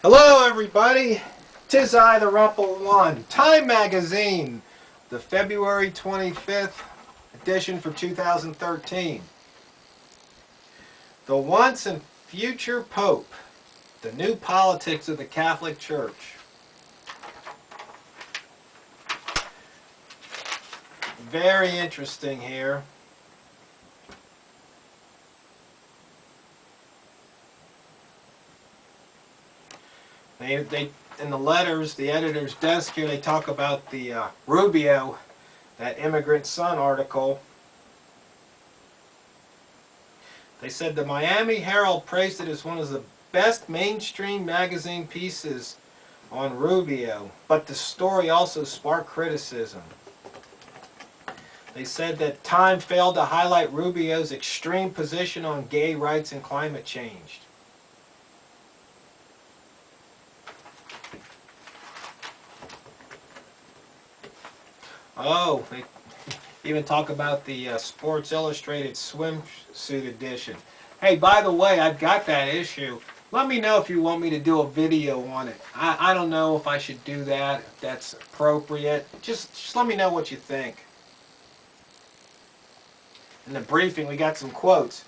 Hello everybody, 'tis I, TheRumpledOne, Time Magazine, the February 25th edition for 2013. The once and future Pope, the new politics of the Catholic Church. Very interesting here. They in the letters, the editor's desk here, they talk about the Rubio, that immigrant son article. They said the Miami Herald praised it as one of the best mainstream magazine pieces on Rubio, but the story also sparked criticism. They said that Time failed to highlight Rubio's extreme position on gay rights and climate change. Oh, they even talk about the Sports Illustrated swimsuit edition. Hey, by the way, I've got that issue. Let me know if you want me to do a video on it. I don't know if I should do that, if that's appropriate. Just let me know what you think. In the briefing, we got some quotes.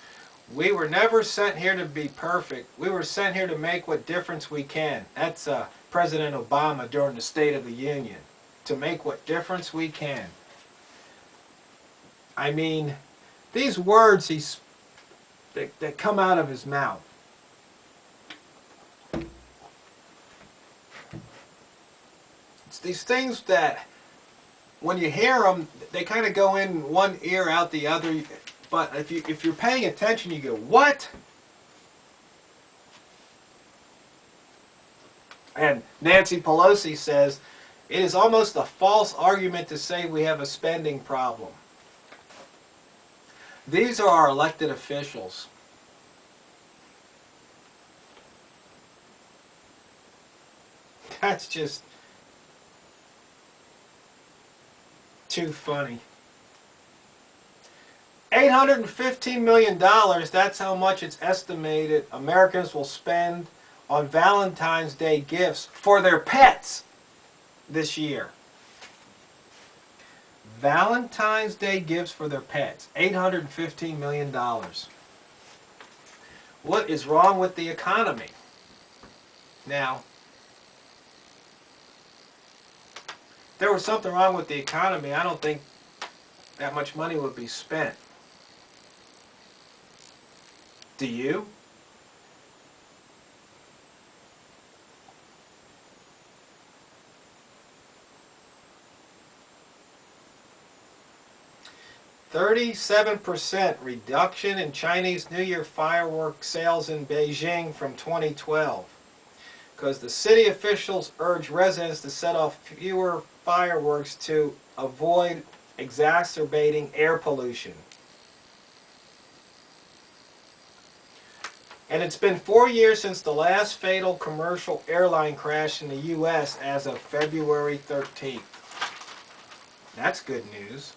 We were never sent here to be perfect. We were sent here to make what difference we can. That's President Obama during the State of the Union. To make what difference we can. I mean, these words that come out of his mouth. It's these things that, when you hear them, they kind of go in one ear, out the other. But if you're paying attention, you go, what? And Nancy Pelosi says, it is almost a false argument to say we have a spending problem. These are our elected officials. That's just too funny. $815 million, that's how much it's estimated Americans will spend on Valentine's Day gifts for their pets this year. Valentine's Day gifts for their pets. $815 million. What is wrong with the economy? Now, if there was something wrong with the economy, I don't think that much money would be spent. Do you? %37 reduction in Chinese New Year fireworks sales in Beijing from 2012. Because the city officials urge residents to set off fewer fireworks to avoid exacerbating air pollution. And it's been 4 years since the last fatal commercial airline crash in the U.S. as of February 13th. That's good news.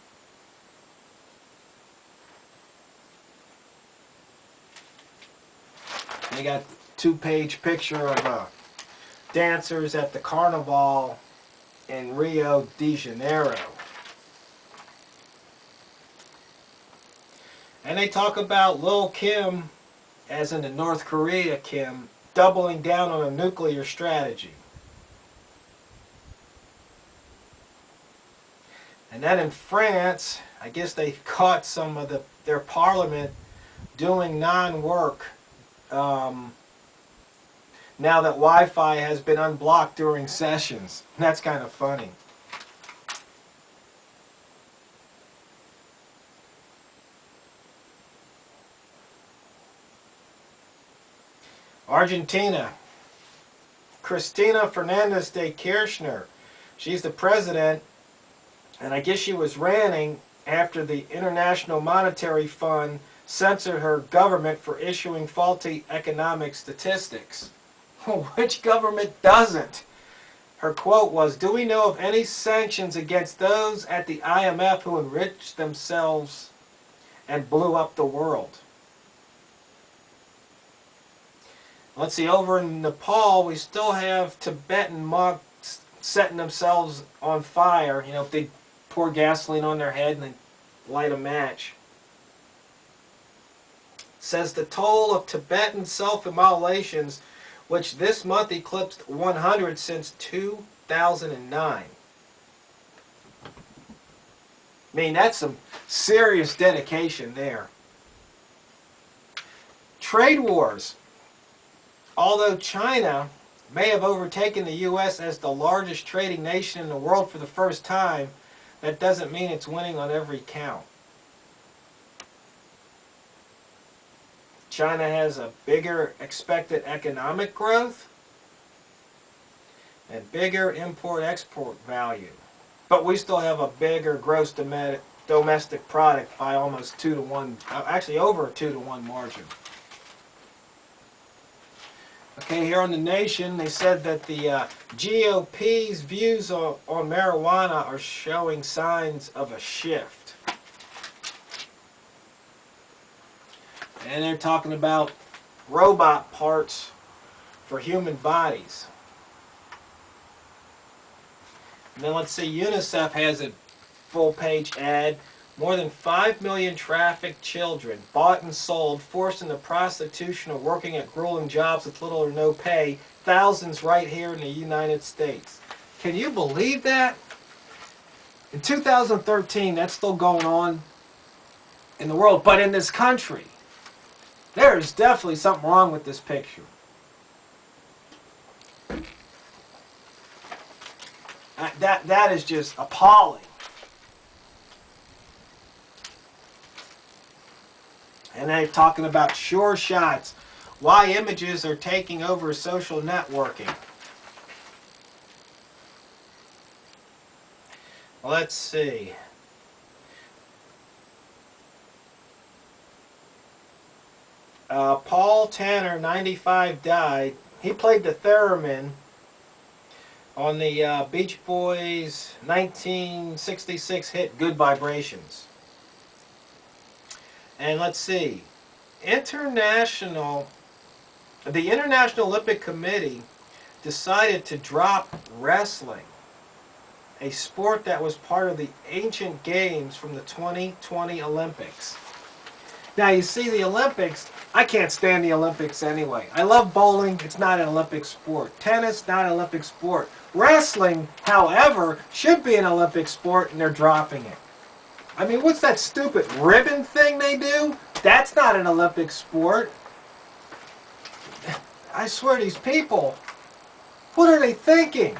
They got a two-page picture of dancers at the carnival in Rio de Janeiro. And they talk about Lil Kim, as in the North Korea Kim, doubling down on a nuclear strategy. And then in France, I guess they caught some of their parliament doing non-work now that Wi-Fi has been unblocked during sessions. That's kind of funny. Argentina. Cristina Fernandez de Kirchner. She's the president, and I guess she was ranting after the International Monetary Fund censored her government for issuing faulty economic statistics. Which government doesn't? Her quote was, "Do we know of any sanctions against those at the IMF who enriched themselves and blew up the world?" Let's see, over in Nepal, we still have Tibetan monks setting themselves on fire. You know, if they pour gasoline on their head and then light a match. It says the toll of Tibetan self-immolations, which this month eclipsed 100 since 2009. I mean, that's some serious dedication there. Trade wars. Although China may have overtaken the U.S. as the largest trading nation in the world for the first time, that doesn't mean it's winning on every count. China has a bigger expected economic growth and bigger import-export value. But we still have a bigger gross domestic product by almost 2 to 1, actually over a 2 to 1 margin. Okay, here on The Nation, they said that the GOP's views on marijuana are showing signs of a shift. And they're talking about robot parts for human bodies. And then let's see, UNICEF has a full-page ad. More than 5 million trafficked children, bought and sold, forced into prostitution or working at grueling jobs with little or no pay. Thousands right here in the United States. Can you believe that? In 2013, that's still going on in the world. But in this country, there is definitely something wrong with this picture. That is just appalling. And they're talking about sure shots. Why images are taking over social networking. Let's see. Paul Tanner, 95, died. He played the theremin on the Beach Boys' 1966 hit Good Vibrations. And let's see, the International Olympic Committee decided to drop wrestling, a sport that was part of the ancient games from the 2020 Olympics. Now you see, the Olympics, I can't stand the Olympics anyway. I love bowling, it's not an Olympic sport. Tennis, not an Olympic sport. Wrestling, however, should be an Olympic sport, and they're dropping it. I mean, what's that stupid ribbon thing they do? That's not an Olympic sport. I swear, these people, what are they thinking?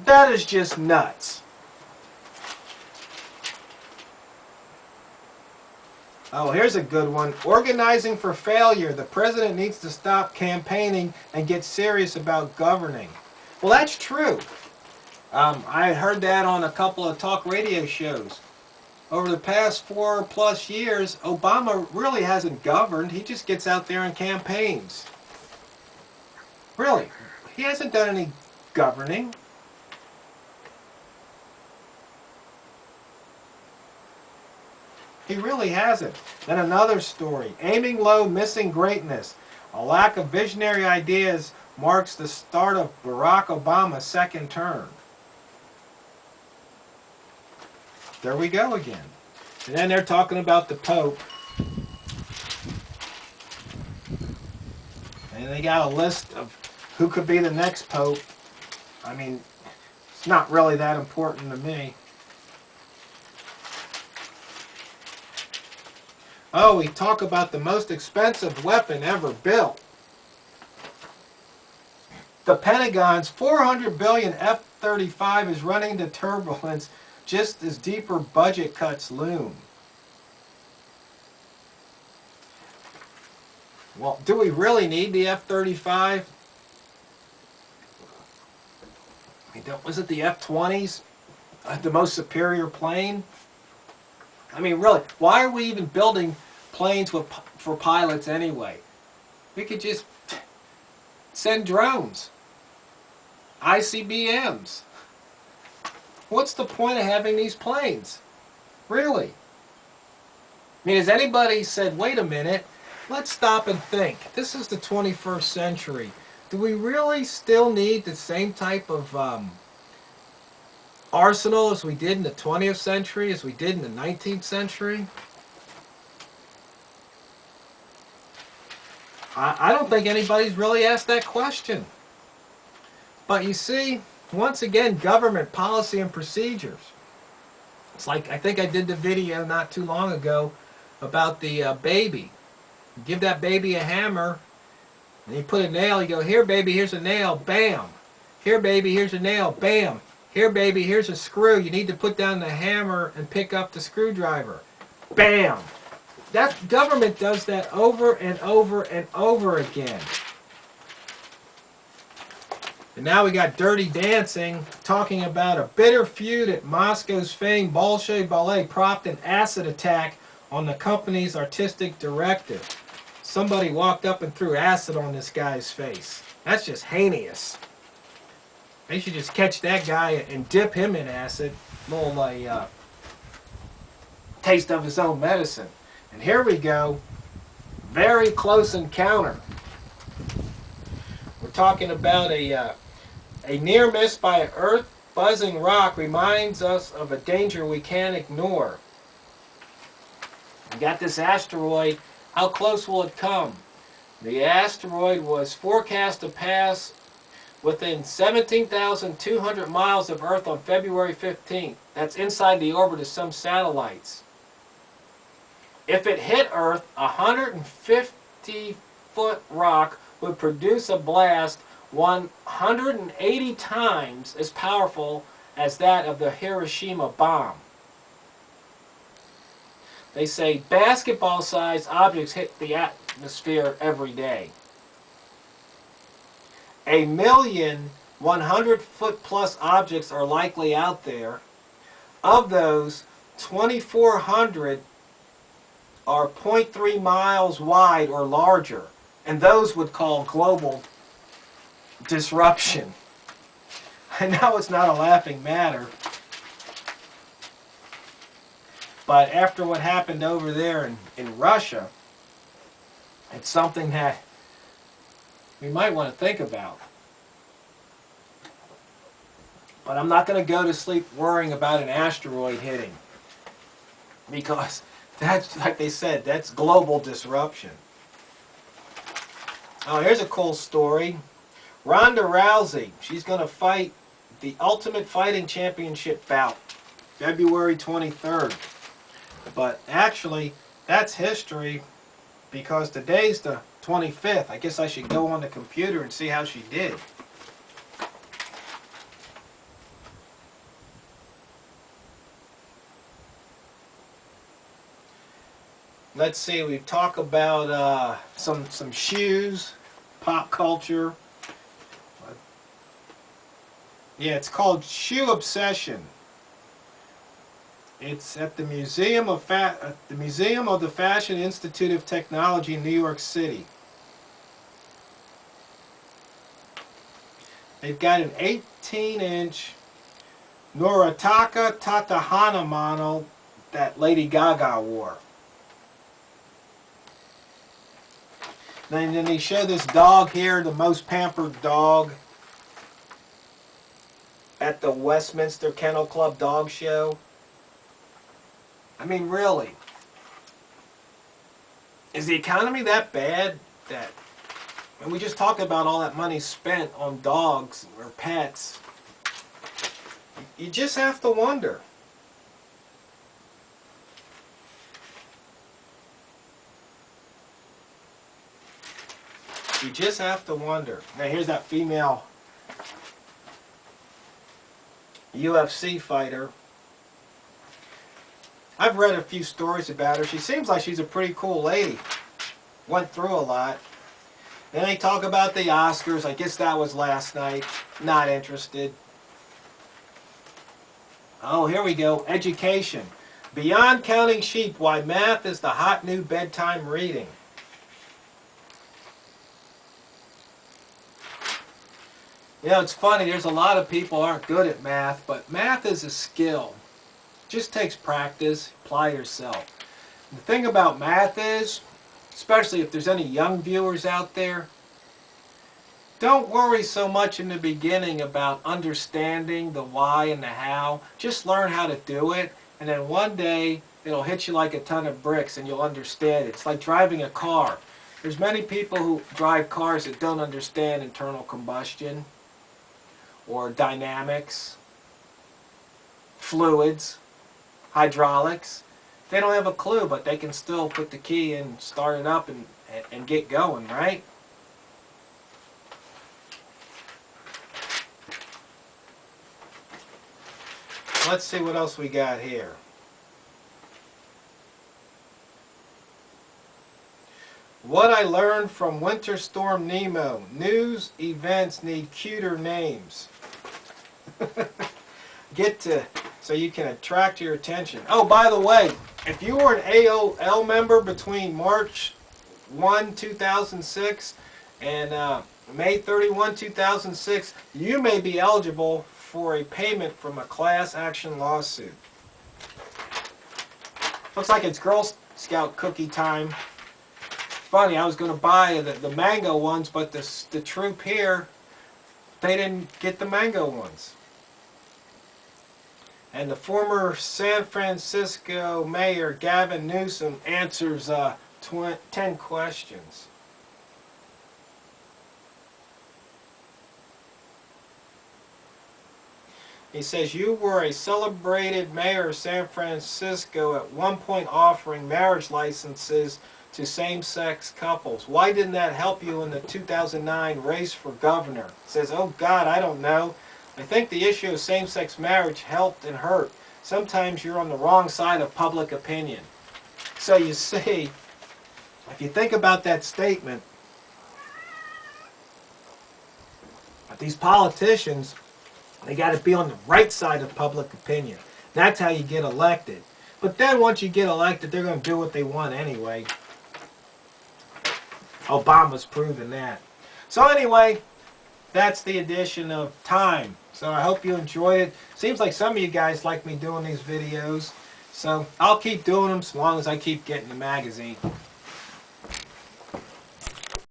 That is just nuts. Oh, here's a good one. Organizing for failure. The president needs to stop campaigning and get serious about governing. Well, that's true. I heard that on a couple of talk radio shows. Over the past 4+ years, Obama really hasn't governed. He just gets out there and campaigns. Really, he hasn't done any governing. He really hasn't. Then another story. Aiming low, missing greatness. A lack of visionary ideas marks the start of Barack Obama's second term. There we go again. And then they're talking about the Pope. And they got a list of who could be the next Pope. I mean, it's not really that important to me. Oh, we talk about the most expensive weapon ever built. The Pentagon's $400 billion F-35 is running into turbulence just as deeper budget cuts loom. Well, do we really need the F-35? Was it the F-20s? The most superior plane? I mean, really, why are we even building planes for pilots anyway? We could just send drones, ICBMs. What's the point of having these planes? Really? I mean, has anybody said, wait a minute, let's stop and think. This is the 21st century. Do we really still need the same type of arsenal as we did in the 20th century, as we did in the 19th century? I don't think anybody's really asked that question. But you see, once again, government policy and procedures. It's like, I think I did the video not too long ago about the baby. You give that baby a hammer, and you put a nail, you go, here baby, here's a nail, bam. Here baby, here's a nail, bam. Here baby, here's a screw. You need to put down the hammer and pick up the screwdriver. Bam. That government does that over and over and over again. And now we got Dirty Dancing talking about a bitter feud at Moscow's famed Bolshoi Ballet propped an acid attack on the company's artistic director. Somebody walked up and threw acid on this guy's face. That's just heinous. They should just catch that guy and dip him in acid. A little like taste of his own medicine. And here we go. Very close encounter. We're talking about a near miss by an earth-buzzing rock reminds us of a danger we can't ignore. We got this asteroid. How close will it come? The asteroid was forecast to pass within 17,200 miles of Earth on February 15th. That's inside the orbit of some satellites. If it hit Earth, a 150-foot rock would produce a blast 180 times as powerful as that of the Hiroshima bomb. They say basketball-sized objects hit the atmosphere every day. 1,100,000-foot-plus objects are likely out there. Of those, 2,400 are 0.3 miles wide or larger, and those would call global disruption. I know it's not a laughing matter, but after what happened over there in Russia, it's something that we might want to think about. But I'm not going to go to sleep worrying about an asteroid hitting, because that's, like they said, that's global disruption. Oh, here's a cool story. Ronda Rousey, she's going to fight the Ultimate Fighting Championship bout, February 23rd. But actually, that's history, because today's the 25th. I guess I should go on the computer and see how she did. Let's see, we talk about some shoes, pop culture. Yeah, it's called Shoe Obsession. It's at the Museum of the Fashion Institute of Technology in New York City. They've got an 18-inch Noritaka Tatahana model that Lady Gaga wore. Then they show this dog here, the most pampered dog, at the Westminster Kennel Club dog show. I mean, really, is the economy that bad that, and we just talked about all that money spent on dogs or pets, you just have to wonder. You just have to wonder. Now here's that female UFC fighter. I've read a few stories about her. She seems like she's a pretty cool lady. Went through a lot. Then they talk about the Oscars. I guess that was last night. Not interested. Oh, here we go. Education. Beyond counting sheep, why math is the hot new bedtime reading. You know, it's funny, there's a lot of people aren't good at math, but math is a skill. It just takes practice, apply yourself. The thing about math is, especially if there's any young viewers out there, don't worry so much in the beginning about understanding the why and the how. Just learn how to do it, and then one day it'll hit you like a ton of bricks and you'll understand it. It's like driving a car. There's many people who drive cars that don't understand internal combustion or dynamics, fluids, hydraulics. They don't have a clue, but they can still put the key in, start it up, and get going, right? Let's see what else we got here. What I learned from Winter Storm Nemo. News events need cuter names. So you can attract your attention. Oh, by the way, if you were an AOL member between March 1, 2006 and May 31, 2006, you may be eligible for a payment from a class action lawsuit. Looks like it's Girl Scout cookie time. Funny, I was going to buy the mango ones, but the troop here, they didn't get the mango ones. And the former San Francisco Mayor Gavin Newsom answers 10 questions. He says, you were a celebrated mayor of San Francisco, at one point offering marriage licenses to same-sex couples. Why didn't that help you in the 2009 race for governor? He says, oh God, I don't know. I think the issue of same-sex marriage helped and hurt. Sometimes you're on the wrong side of public opinion. So you see, if you think about that statement, these politicians, they got to be on the right side of public opinion. That's how you get elected. But then once you get elected, they're going to do what they want anyway. Obama's proven that. So anyway, that's the edition of Time. So I hope you enjoyed it. Seems like some of you guys like me doing these videos. So I'll keep doing them as long as I keep getting the magazine.